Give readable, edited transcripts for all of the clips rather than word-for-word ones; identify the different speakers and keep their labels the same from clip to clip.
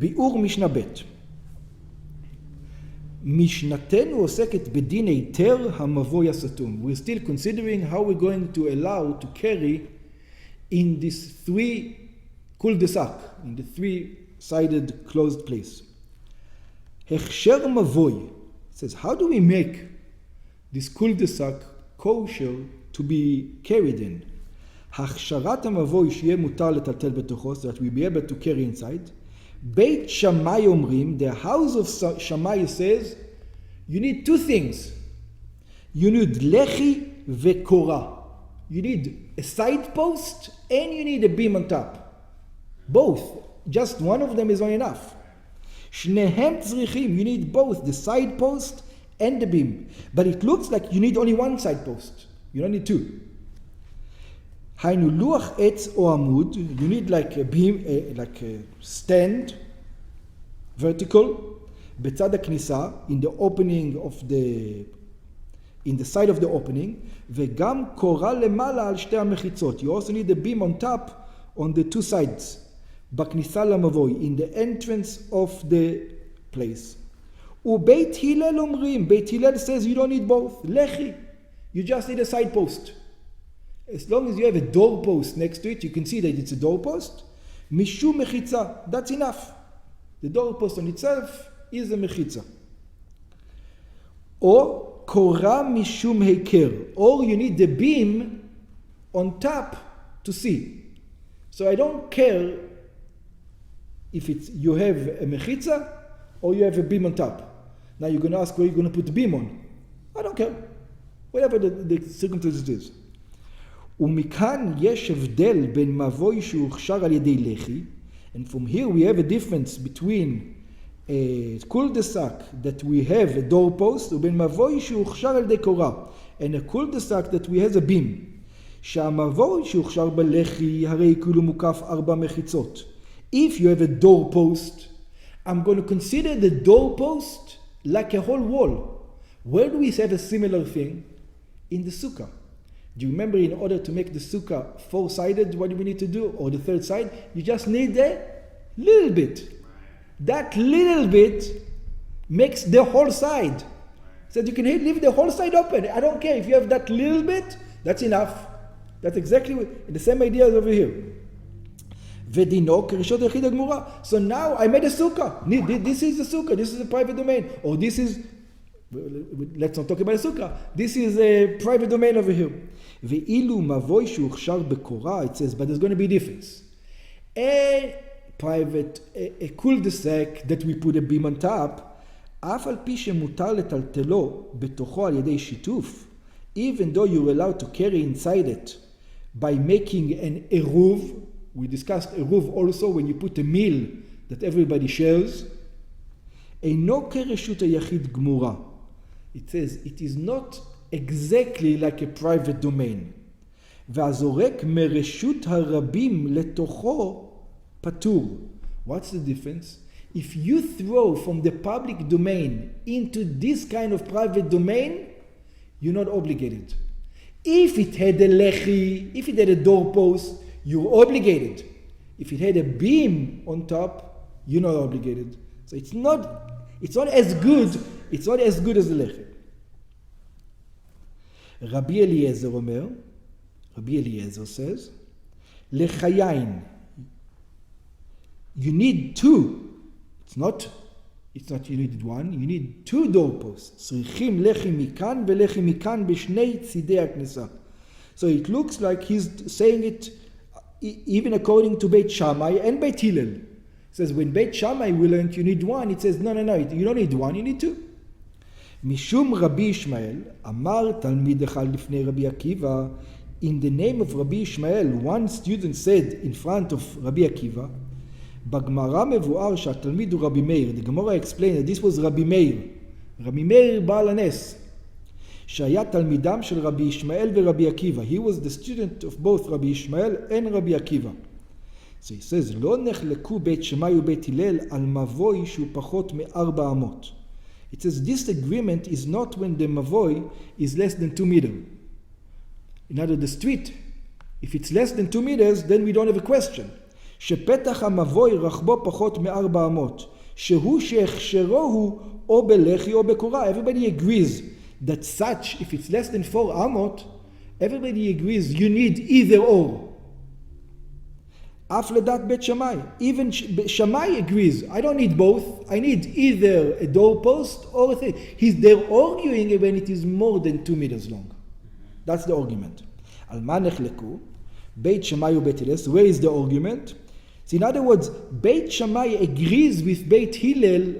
Speaker 1: ביאור משנה ב' משנתנו עוסקת בדין היתר המבוי הסתום. We're still considering how we're going to allow to carry in this three cul-de-sac, in the three-sided closed place. הכשר מבוי, it says, how do we make this cul-de-sac kosher to be carried in? הכשרת המבוי שיהיה מותר לטלטל בתוכו, so that we be able to carry inside. בית שמאי אומרים, the house of שמאי says, you need two things. You need לחי וקורה. You need a side post and you need a beam on top. Both. Just one of them is not enough. שניהם צריכים, you need both the side post and the beam. But it looks like you need only one side post. You don't need two. היינו לוח עץ או עמוד, you need like a beam, like a stand, vertical, בצד הכניסה, in the opening of the, in the side of the opening, וגם קורה למעלה על שתי המחיצות. You also need a beam on top, on the two sides, בכניסה למבוי, in the entrance of the place. ובית הלל אומרים, בית הלל says you don't need both, לחי, you just need a side post. As long as you have a doorpost next to it, you can see that it's a doorpost. Mishum mechitza, that's enough. The doorpost on itself is a mechitza. Or kora mishum heiker, or you need the beam on top to see. So I don't care if it's you have a mechitza or you have a beam on top. Now you're going to ask where you're going to put the beam on. I don't care. Whatever the circumstances is. ומכאן יש הבדל בין מבוי שהוכשר על ידי לחי, and from here we have a difference between a cul-de-sac that we have a doorpost, ובין מבוי שהוכשר על ידי קורה, and a cul-de-sac that we have a beam. שהמבוי שהוכשר בלחי הרי כאילו מוקף 4 מחיצות. If you have a doorpost, I'm going to consider the doorpost like a whole wall. Where do we have a similar thing? In the sukkah. Do you remember in order to make the sukkah 4-sided, what do we need to do? Or the third side? You just need a little bit. That little bit makes the whole side. So you can leave the whole side open. I don't care. If you have that little bit, that's enough. That's exactly the same idea as over here. ודינו כרשות יחיד הגמורה. So now I made a sukkah. This is a sukkah. This is a private domain. Or this is, let's not talk about a sukkah. This is a private domain over here. ואילו מבוי שהוכשר בקורה, it says, but there's going to be a difference. A private, a cul-de-sac that we put a beam on top, אף על פי שמותר לטלטלו בתוכו על ידי שיתוף, even though you're allowed to carry inside it by making an eruv, we discussed eruv also when you put a meal that everybody shares, אינו כרשות היחיד גמורה. It says, it is not exactly like a private domain. והזורק מרשות הרבים לתוכו פטור. What's the difference? If you throw from the public domain into this kind of private domain, you're not obligated. If it had a lechi, if it had a doorpost, you're obligated. If it had a beam on top, you're not obligated. So it's not as good as the lechi. Rabbi Eliezer says, lechayain, you need two. It's not you need one, you need two doorposts. צריכים לחי מכאן ולחי מכאן בשני צידי הכניסה. So it looks like he's saying it even according to Beit Shammai and Beit Hillel. It says when Beit Shammai will learn you need one, it says no, you don't need one, you need two. משום רבי ישמעאל, אמר תלמיד אחד לפני רבי עקיבא, in the name of Rabbi Ishmael, one student said in front of Rabbi Akiva, בגמרא מבואר שהתלמיד הוא רבי מאיר. The Gemara explained that this was רבי מאיר. רבי מאיר בעל הנס. שהיה תלמידם של רבי ישמעאל ורבי עקיבא. He was the student of both רבי ישמעאל and רבי עקיבא. So he says, לא נחלקו בית שמאי ובית הלל על מבוי שהוא פחות מ4 אמות. It says this agreement is not when the mavoi is less than 2 meters. In other words, the street, if it's less than 2 meters, then we don't have a question. שפתח המבוי רחבו פחות מ4 אמות, שהוא שהכשרו הוא או בלחי או בקורה. Everybody agrees that such, if it's less than 4 אמות, everybody agrees you need either or. אף לדעת בית שמאי. Even שמאי agrees, I don't need both, I need either a doorpost or a thing. They're arguing when it is more than 2 meters long. That's the argument. על מה נחלקו? בית שמאי ובית הלל. Where is the argument? So in other words, בית שמאי agrees with בית הלל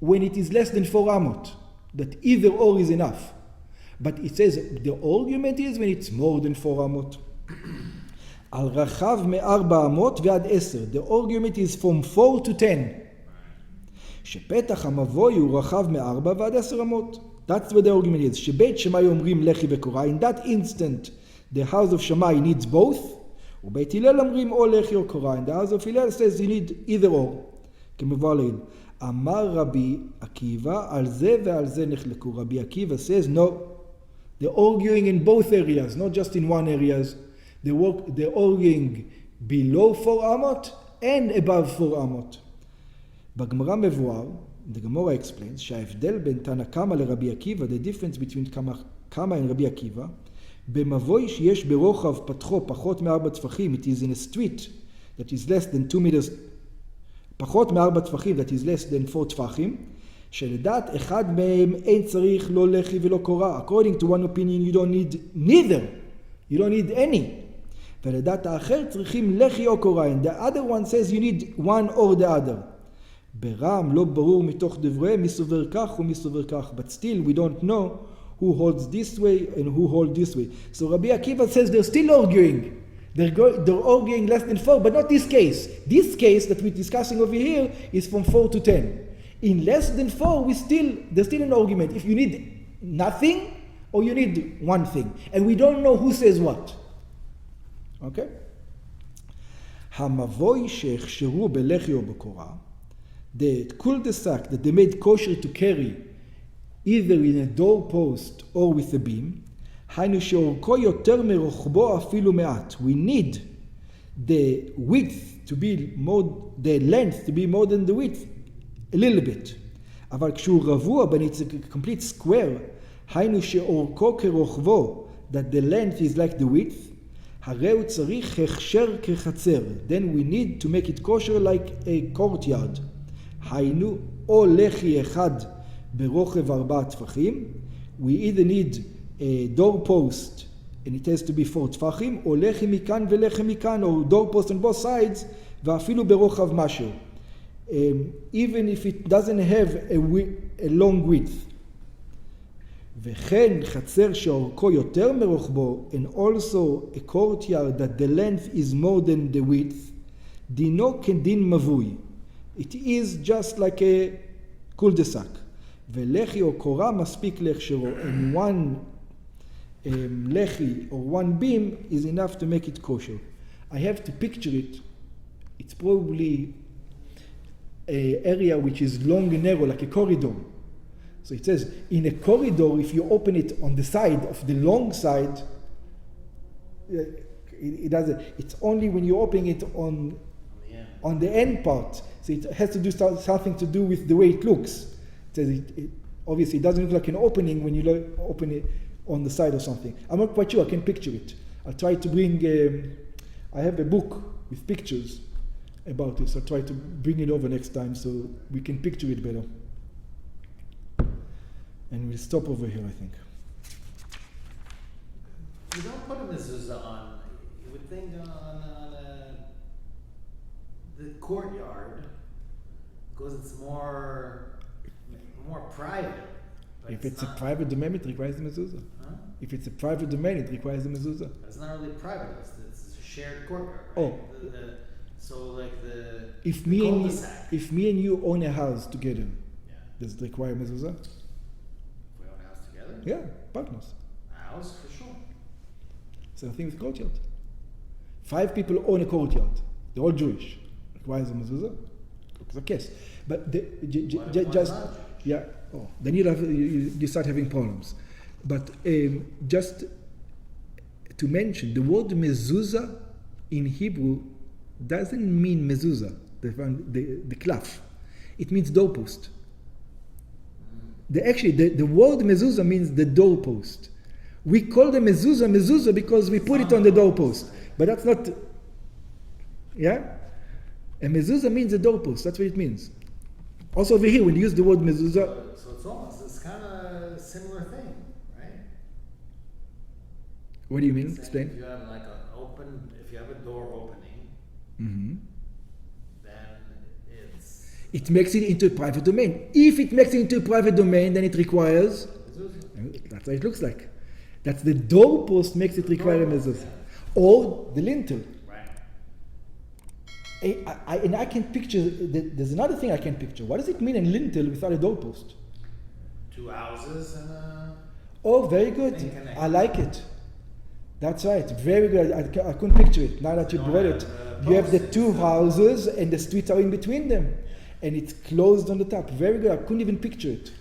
Speaker 1: when it is less than 4 אמות. That either or is enough. But it says the argument is when it's more than 4 אמות. על רחב מ4 אמות ועד 10. The argument is from 4 to 10. שפתח המבוי הוא רחב מ4 ועד 10 אמות. That's what the argument is. שבית שמאי אומרים לחי וקורה. In that instant, the house of שמאי needs both. ובית הלל אומרים או לחי או קורה. In the house of הלל says you need either or. כמובן לעיל. אמר רבי עקיבא, על זה ועל זה נחלקו. רבי עקיבא says no. They're arguing in both areas, not just in one areas. They're arguing below 4 אמות and above 4 אמות. בגמרא מבואר, the Gemara explains, שההבדל בין תנא קמא לרבי עקיבא, the difference between קמא and רבי עקיבא, במבוי שיש ברוחב פתחו פחות מ4 טפחים, it is in a street that is less than 2 meters, פחות מ4 טפחים, that is less than 4 טפחים, שלדעת אחד מהם אין צריך לא לחי ולא קורה. According to one opinion, you don't need neither. You don't need any. ולדעת האחר צריכים לחי או קורה. And the other one says you need one or the other. ברם לא ברור מתוך דבריהם מי סובר כך ומי סובר כך. But still we don't know who holds this way and who holds this way. So Rabbi Akiva says they're still arguing. They're arguing less than 4, but not this case. This case that we're discussing over here is from 4 to 10. In less than 4, there's still an argument. If you need nothing or you need one thing. And we don't know who says what. Okay? המבוי שהכשרו בלחי או בקורה, the cul-de-sac that they made kosher to carry either in a doorpost or with a beam, היינו שאורכו יותר מרוחבו אפילו מעט. We need the width to be more, the length to be more than the width, a little bit. אבל כשהוא רבוע, but it's a complete square, היינו שאורכו כרוחבו, that the length is like the width, הרי הוא צריך הכשר כחצר. Then we need to make it kosher like a courtyard. היינו או לחי אחד ברוחב 4 טפחים, we either need a doorpost and it has to be 4 טפחים, או לחי מכאן ולחי מכאן, או doorpost on both sides, ואפילו ברוחב משהו. Even if it doesn't have a long width. וכן חצר שאורכו יותר מרוחבו, and also a courtyard that the length is more than the width, דינו כדין מבוי. It is just like a cul-de-sac. ולחי או קורה מספיק להכשרו, and one לחי or one beam is enough to make it kosher. I have to picture it. It's probably an area which is long and narrow, like a corridor. So it says, in a corridor, if you open it on the side of the long side, it doesn't. It's only when you open it on the end part. So it has to do something to do with the way it looks. It says obviously it doesn't look like an opening when you open it on the side or something. I'm not quite sure. I can picture it. I'll try to bring. I have a book with pictures about this. I'll try to bring it over next time so we can picture it better. And we'll stop over here, I think.
Speaker 2: You don't put a mezuzah on, you would think on the courtyard, because it's more private.
Speaker 1: If it's a private domain, it requires the mezuzah.
Speaker 2: Huh?
Speaker 1: If it's a private domain, it requires the mezuzah.
Speaker 2: It's not really private, it's a shared courtyard, right?
Speaker 1: Oh.
Speaker 2: So like the
Speaker 1: If me and you own a house together,
Speaker 2: yeah.
Speaker 1: does it require mezuzah?
Speaker 2: We own a house together?
Speaker 1: Yeah, partners.
Speaker 2: A house, for sure.
Speaker 1: Same thing with courtyard. 5 people own a courtyard. They're all Jewish. Requires a mezuzah? It's a case. But just yeah. Oh, then you start having problems. But just to mention, the word mezuzah in Hebrew doesn't mean mezuzah, the cloth. It means doorpost. The word mezuzah means the doorpost. We call the mezuzah because we put it on the doorpost. But that's not, yeah? A mezuzah means a doorpost, that's what it means. Also over here, when you use the word mezuzah,
Speaker 2: So it's kind of a similar thing, right?
Speaker 1: what do you mean?
Speaker 2: Saying
Speaker 1: Explain.
Speaker 2: If you have like if you have a door opening,
Speaker 1: Mm-hmm.
Speaker 2: then it's
Speaker 1: It makes it into a private domain. If it makes it into a private domain, then it requires,
Speaker 2: mezuzah.
Speaker 1: that's how it looks like. That's the doorpost makes it require a mezuzah. Or the lintel.
Speaker 2: Right.
Speaker 1: And I can picture, there's another thing I can picture. What does it mean a lintel without a doorpost?
Speaker 2: 2 houses and a.
Speaker 1: Oh, very good.
Speaker 2: Thing connected.
Speaker 1: I like it. That's right. Very good. I couldn't picture it. Now that you
Speaker 2: don't
Speaker 1: brought
Speaker 2: have,
Speaker 1: it. You have the two houses and the streets are in between them. And it's closed on the top. Very good. I couldn't even picture it.